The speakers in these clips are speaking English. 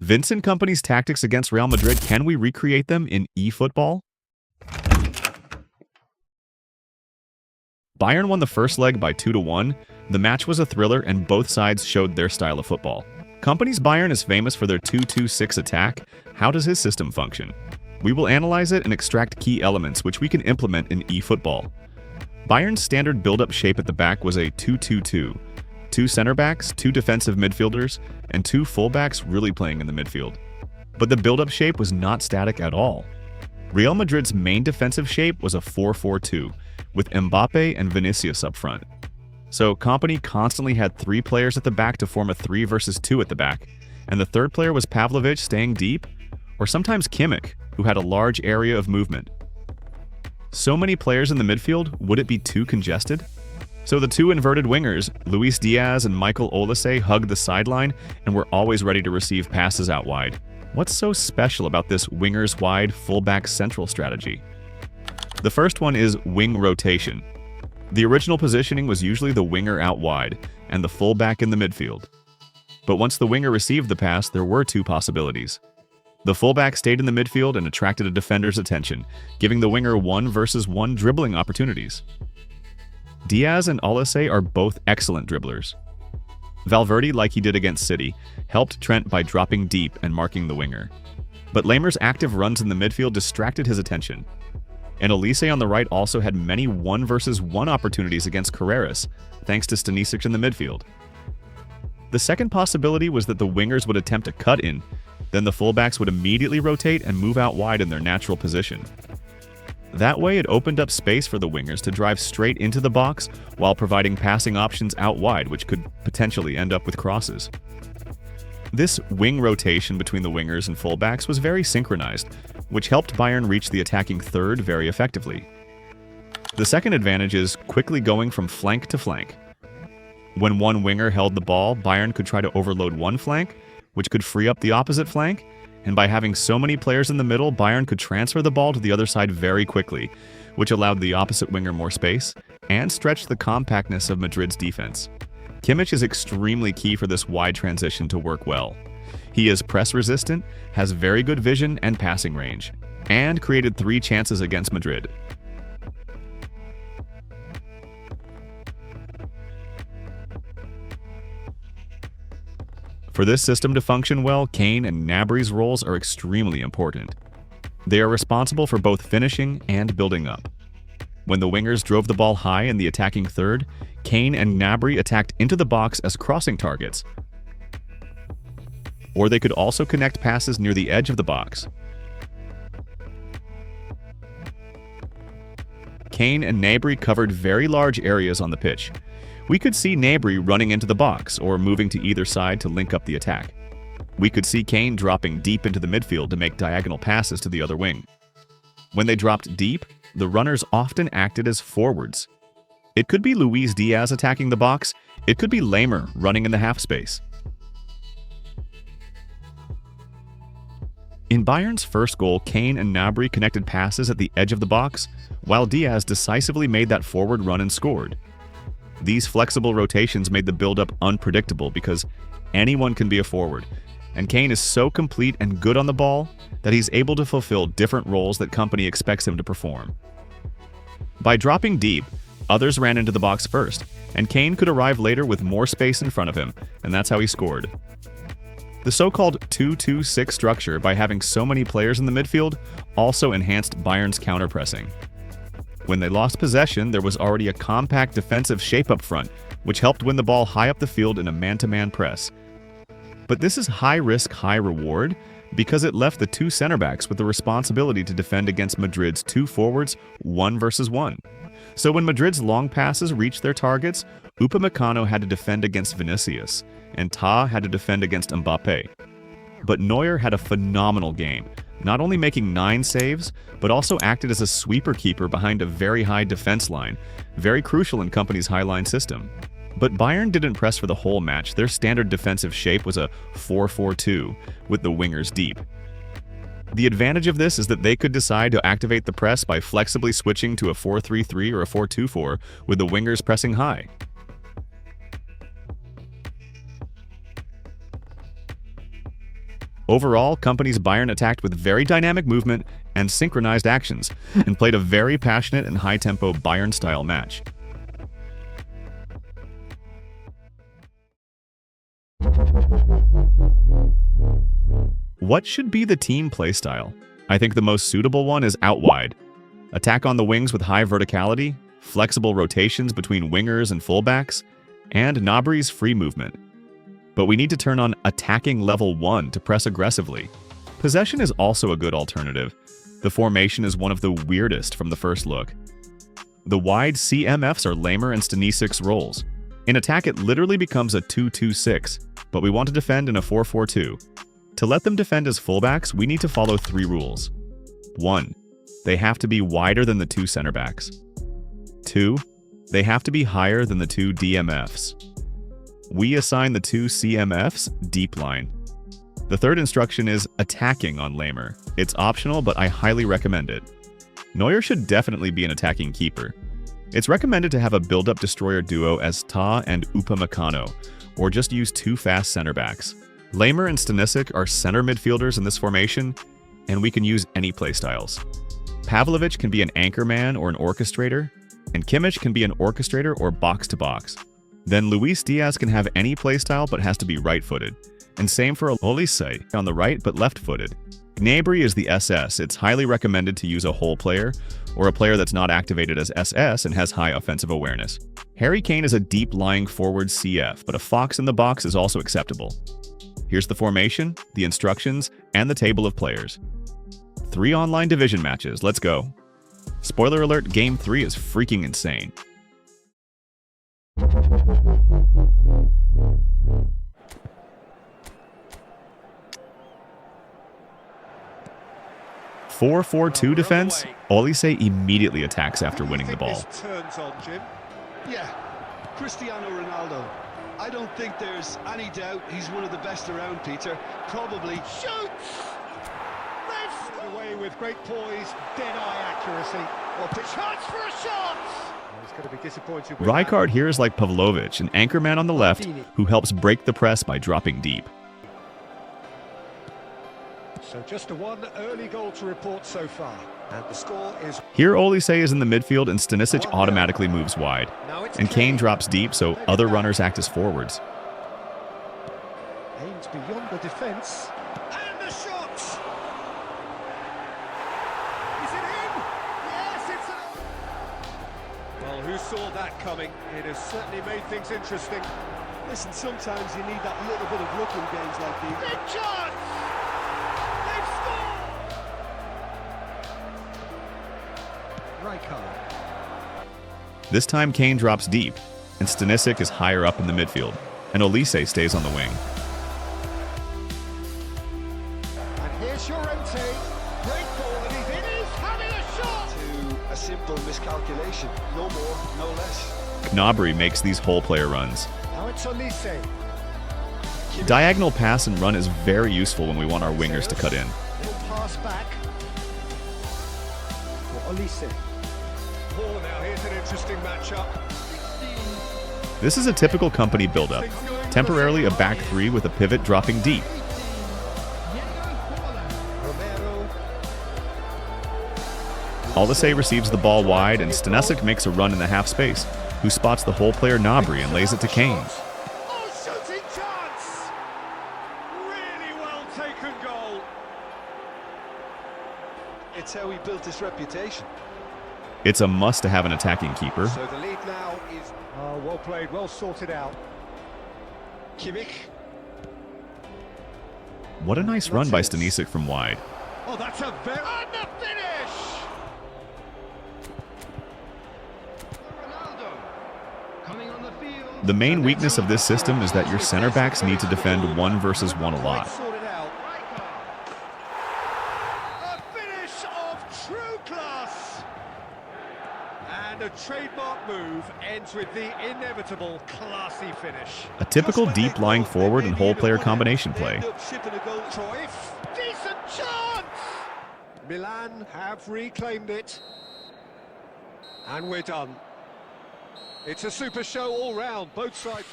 Vincent Kompany's tactics against Real Madrid, can we recreate them in eFootball? Bayern won the first leg by 2-1. The match was a thriller and both sides showed their style of football. Kompany's Bayern is famous for their 2-2-6 attack. How does his system function? We will analyze it and extract key elements which we can implement in eFootball. Bayern's standard build-up shape at the back was a 2-2-2. 2 center backs, 2 defensive midfielders, and 2 fullbacks really playing in the midfield. But the build-up shape was not static at all. Real Madrid's main defensive shape was a 4-4-2, with Mbappe and Vinicius up front. So Kompany constantly had 3 players at the back to form a 3 versus 2 at the back, and the third player was Pavlovic staying deep, or sometimes Kimmich, who had a large area of movement. So many players in the midfield, would it be too congested? So the 2 inverted wingers, Luis Diaz and Michael Olise, hugged the sideline and were always ready to receive passes out wide. What's so special about this wingers wide, fullback central strategy? The first one is wing rotation. The original positioning was usually the winger out wide and the fullback in the midfield. But once the winger received the pass, there were 2 possibilities. The fullback stayed in the midfield and attracted a defender's attention, giving the winger 1 versus 1 dribbling opportunities. Diaz and Olise are both excellent dribblers. Valverde, like he did against City, helped Trent by dropping deep and marking the winger. But Lamer's active runs in the midfield distracted his attention. And Olise on the right also had many 1 versus 1 opportunities against Carreras, thanks to Stanisic in the midfield. The second possibility was that the wingers would attempt a cut-in, then the fullbacks would immediately rotate and move out wide in their natural position. That way, it opened up space for the wingers to drive straight into the box while providing passing options out wide, which could potentially end up with crosses. This wing rotation between the wingers and fullbacks was very synchronized, which helped Bayern reach the attacking third very effectively. The second advantage is quickly going from flank to flank. When one winger held the ball, Bayern could try to overload one flank, which could free up the opposite flank, and by having so many players in the middle, Bayern could transfer the ball to the other side very quickly, which allowed the opposite winger more space and stretched the compactness of Madrid's defense. Kimmich is extremely key for this wide transition to work well. He is press-resistant, has very good vision and passing range, and created 3 chances against Madrid. For this system to function well, Kane and Gnabry's roles are extremely important. They are responsible for both finishing and building up. When the wingers drove the ball high in the attacking third, Kane and Gnabry attacked into the box as crossing targets. Or they could also connect passes near the edge of the box. Kane and Gnabry covered very large areas on the pitch. We could see Gnabry running into the box or moving to either side to link up the attack. We could see Kane dropping deep into the midfield to make diagonal passes to the other wing. When they dropped deep, the runners often acted as forwards. It could be Luis Diaz attacking the box, it could be Lamer running in the half space. In Bayern's first goal, Kane and Gnabry connected passes at the edge of the box, while Diaz decisively made that forward run and scored. These flexible rotations made the build-up unpredictable because anyone can be a forward, and Kane is so complete and good on the ball that he's able to fulfill different roles that Kompany expects him to perform. By dropping deep, others ran into the box first, and Kane could arrive later with more space in front of him, and that's how he scored. The so-called 2-2-6 structure, by having so many players in the midfield, also enhanced Bayern's counter-pressing. When they lost possession, there was already a compact defensive shape up front, which helped win the ball high up the field in a man-to-man press. But this is high risk, high reward, because it left the 2 center backs with the responsibility to defend against Madrid's 2 forwards, 1 versus 1. So when Madrid's long passes reached their targets, Upamecano had to defend against Vinicius, and Ta had to defend against Mbappe. But Neuer had a phenomenal game, not only making 9 saves, but also acted as a sweeper keeper behind a very high defense line, very crucial in Kompany's high-line system. But Bayern didn't press for the whole match. Their standard defensive shape was a 4-4-2, with the wingers deep. The advantage of this is that they could decide to activate the press by flexibly switching to a 4-3-3 or a 4-2-4, with the wingers pressing high. Overall, Kompany's Bayern attacked with very dynamic movement and synchronized actions, and played a very passionate and high-tempo Bayern-style match. What should be the team playstyle? I think the most suitable one is out wide. Attack on the wings with high verticality, flexible rotations between wingers and fullbacks, and Gnabry's free movement. But we need to turn on attacking level 1 to press aggressively. Possession is also a good alternative. The formation is one of the weirdest from the first look. The wide CMFs are Lamer and Stanisic's roles. In attack, it literally becomes a 2-2-6, but we want to defend in a 4-4-2. To let them defend as fullbacks, we need to follow 3 rules. 1. They have to be wider than the 2 center backs. 2. They have to be higher than the 2 DMFs. We assign the 2 CMFs deep line. The third instruction is attacking on Lamer. It's optional, but I highly recommend it. Neuer should definitely be an attacking keeper. It's recommended to have a build-up destroyer duo as Ta and Upamecano, or just use 2 fast center backs. Lamer and Stanisic are center midfielders in this formation, and we can use any playstyles. Pavlovic can be an anchorman or an orchestrator, and Kimmich can be an orchestrator or box-to-box. Then Luis Diaz can have any playstyle but has to be right-footed, and same for Olise on the right but left-footed. Gnabry is the SS. It's highly recommended to use a whole player, or a player that's not activated as SS and has high offensive awareness. Harry Kane is a deep-lying forward CF, but a fox in the box is also acceptable. Here's the formation, the instructions, and the table of players. 3 online division matches, let's go. Spoiler alert, Game 3 is freaking insane. 4-4-2 defense. Olise immediately attacks after winning the ball. Yeah, Cristiano Ronaldo. I don't think there's any doubt he's one of the best around, Peter. Probably shoots. Left away with great poise, dead-eye accuracy. Well, chance for a shot. He's going to be disappointed. Rijkaard here is like Pavlovic, an anchorman on the left who helps break the press by dropping deep. So just a 1 early goal to report so far. And the score is... Here Olise is in the midfield and Stanisic automatically moves wide. And Kane drops deep, so other runners act as forwards. Aims beyond the defence. And the shot! Is it in? Yes, it's in. Well, who saw that coming? It has certainly made things interesting. Listen, sometimes you need that little bit of luck in games like these. Big chance! They've scored! Rijkaard. This time Kane drops deep, and Stanisic is higher up in the midfield, and Olise stays on the wing. And here's Llorente. Great ball, and he's in. He's having a shot! To a simple miscalculation. No more, no less. Gnabry makes these whole player runs. Now it's Olise. Diagonal pass and run is very useful when we want our wingers to cut in. Little pass back for Olise. Oh, now here's an interesting matchup. This is a typical Kompany build-up. Temporarily a back 3 with a pivot dropping deep. Olise receives the ball wide, and Stanisic makes a run in the half space, who spots the whole player Gnabry and lays it to Kane. Oh, shooting chance! Really well taken goal. It's how he built his reputation. It's a must to have an attacking keeper. So the lead now is well played, well sorted out. Kimmich. What a nice run by Stanisic from wide. Oh, that's a very... And the finish! Ronaldo coming on the field. The main weakness of this system is that your center backs need to defend 1 versus 1 a lot. Sorted out. A finish of true class. And a trademark move ends with the inevitable classy finish. A typical deep lying forward and whole player combination play. Decent chance! Milan have reclaimed it. And we're done. It's a super show all round, both sides.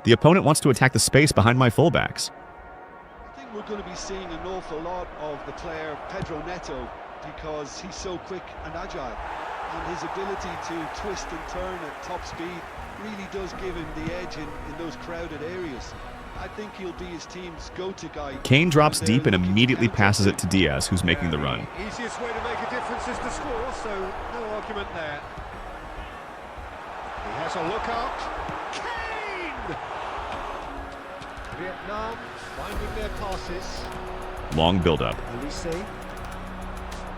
The opponent wants to attack the space behind my fullbacks. I think we're going to be seeing an awful lot of the player Pedro Neto because he's so quick and agile. And his ability to twist and turn at top speed really does give him the edge in those crowded areas. I think he'll be his team's go-to guy. Kane drops deep and immediately passes it to Diaz, who's making the run. Easiest way to make a difference is to score, so no argument there. He has a look out. Kane! Vietnam finding their passes. Long build-up. Elise.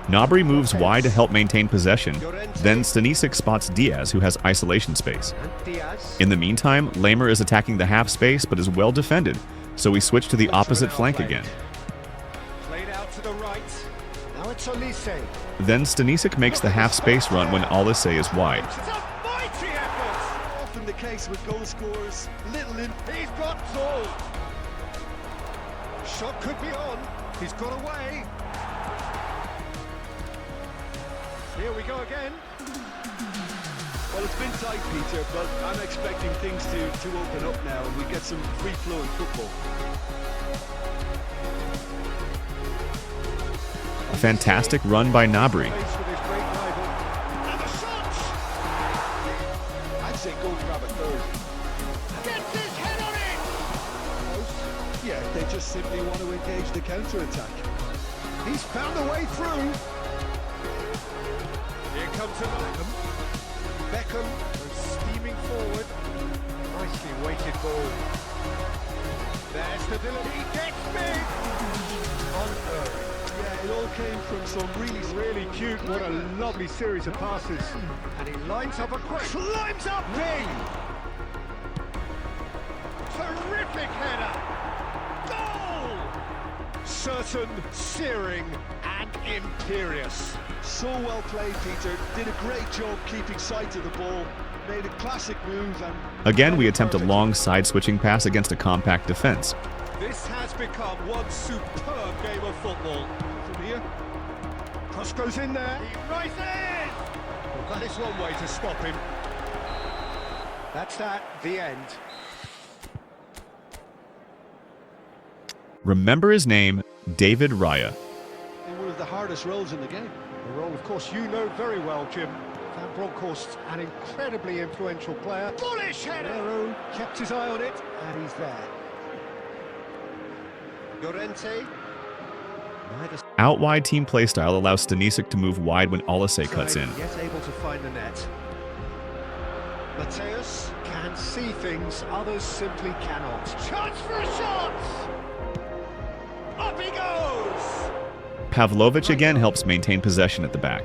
Gnabry moves wide to help maintain possession. Then Stanisic spots Diaz, who has isolation space. In the meantime, Lamer is attacking the half space but is well defended, so we switch to the opposite flank again. Played out to the right. Now it's Elise. Then Stanisic makes the half space run when Olise is wide. It's a mighty effort! Often the case with goal scorers, little in. He's got goal. Shot could be on. He's got away. Here we go again. Well, it's been tight, Peter, but I'm expecting things to open up now and we get some free-flowing football. A fantastic run by Gnabry. Face with his great rival. And the shot! I'd say go grab a third. Gets his head on it! Yeah, they just simply want to engage the counter-attack. He's found a way through. Here comes Beckham. Beckham goes steaming forward. Nicely weighted ball. There's the Dylan. He gets big! Unerring. Yeah, it all came from some Really cute. What a lovely series of passes. And he lines up a quick. Climbs up big! Terrific header! Goal! Certain, searing, and imperious. So well played, Peter. Did a great job keeping sight of the ball. Made a classic move and... Again, we attempt a long side-switching pass against a compact defense. This has become one superb game of football. From here, cross goes in there. He rises! Well, that is one way to stop him. That's that, the end. Remember his name, David Raya. in one of the hardest roles in the game. A role, of course, you know very well, Jim. Van Bronckhorst's an incredibly influential player. Bullish header! Aero kept his eye on it, and he's there. Llorente. Out wide team play style allows Stanisic to move wide when Olise cuts in. Yet able to find the net. Mateus can see things others simply cannot. Chance for a shot! Up he goes! Pavlovic again helps maintain possession at the back.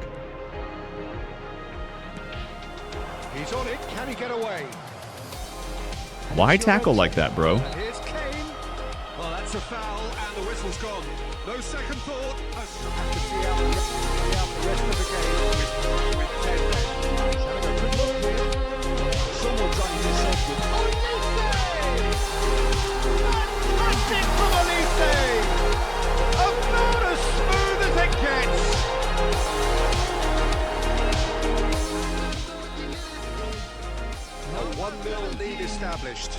He's on it, can he get away? Why tackle like that, bro? And here's Kane. Well, that's a foul, and the whistle's gone. No second thought. Have to see out the rest of the game with 10 men. He's having a good look here. Someone trying to set with Fantastic from Olise! About as smooth as it gets! A 1-0 lead established.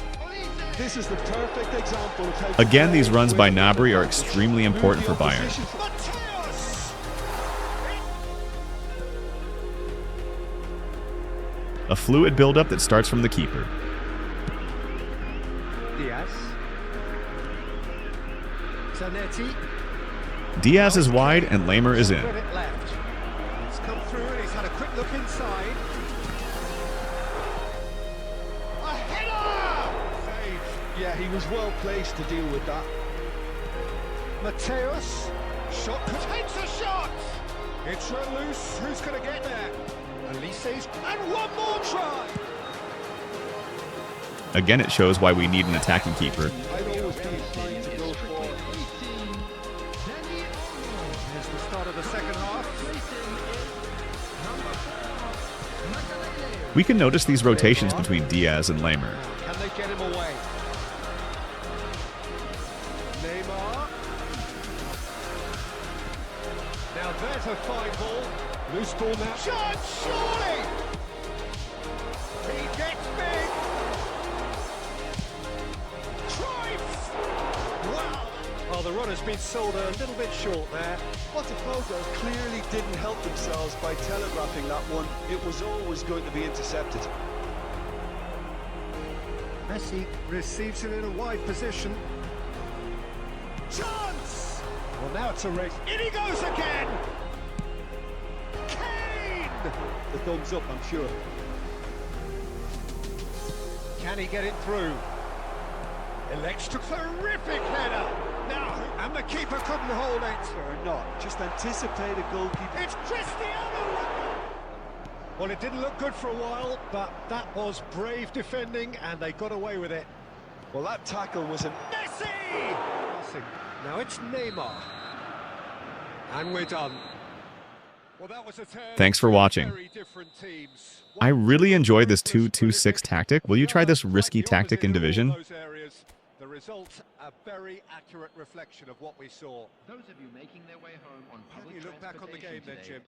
This is the perfect example of how... Again, these runs by Gnabry are extremely important for Bayern. Mateus! A fluid build-up that starts from the keeper. Diaz. Zanetti. Diaz is wide and Lamer is in. Credit left. He's come through and he's had a quick look inside. A header! Save. Yeah, he was well placed to deal with that. Mateus. Shot takes a shot! It's run loose. Who's going to get there? Elise's. And one more try! Again, it shows why we need an attacking keeper. I'd always be inclined to go for... Here's the start of the second half. We can notice these rotations between Diaz and Lamer. Can they get him away? Neymar. Now there's a fine ball. Loose ball now. Shot, surely! He gets big! the run has been sold a little bit short there. Botafogo clearly didn't help themselves by telegraphing that one. It was always going to be intercepted. Messi receives it in a wide position. Chance! Well, now it's a race. In he goes again! Kane! The thumbs up, I'm sure. Can he get it through? Elects to terrific header! Now, and the keeper couldn't hold it. Or not, just anticipate a goalkeeper. It's Cristiano! Well, it didn't look good for a while, but that was brave defending, and they got away with it. Well, that tackle was a... Messi! Now it's Neymar. And we're done. Well, that was a Thanks for watching. very different teams. I really enjoy this 2-2-6 tactic. Will you try this risky tactic in Division? The results a very accurate reflection of what we saw. Those of you making their way home on public You look back on the game then, transportation Jim. today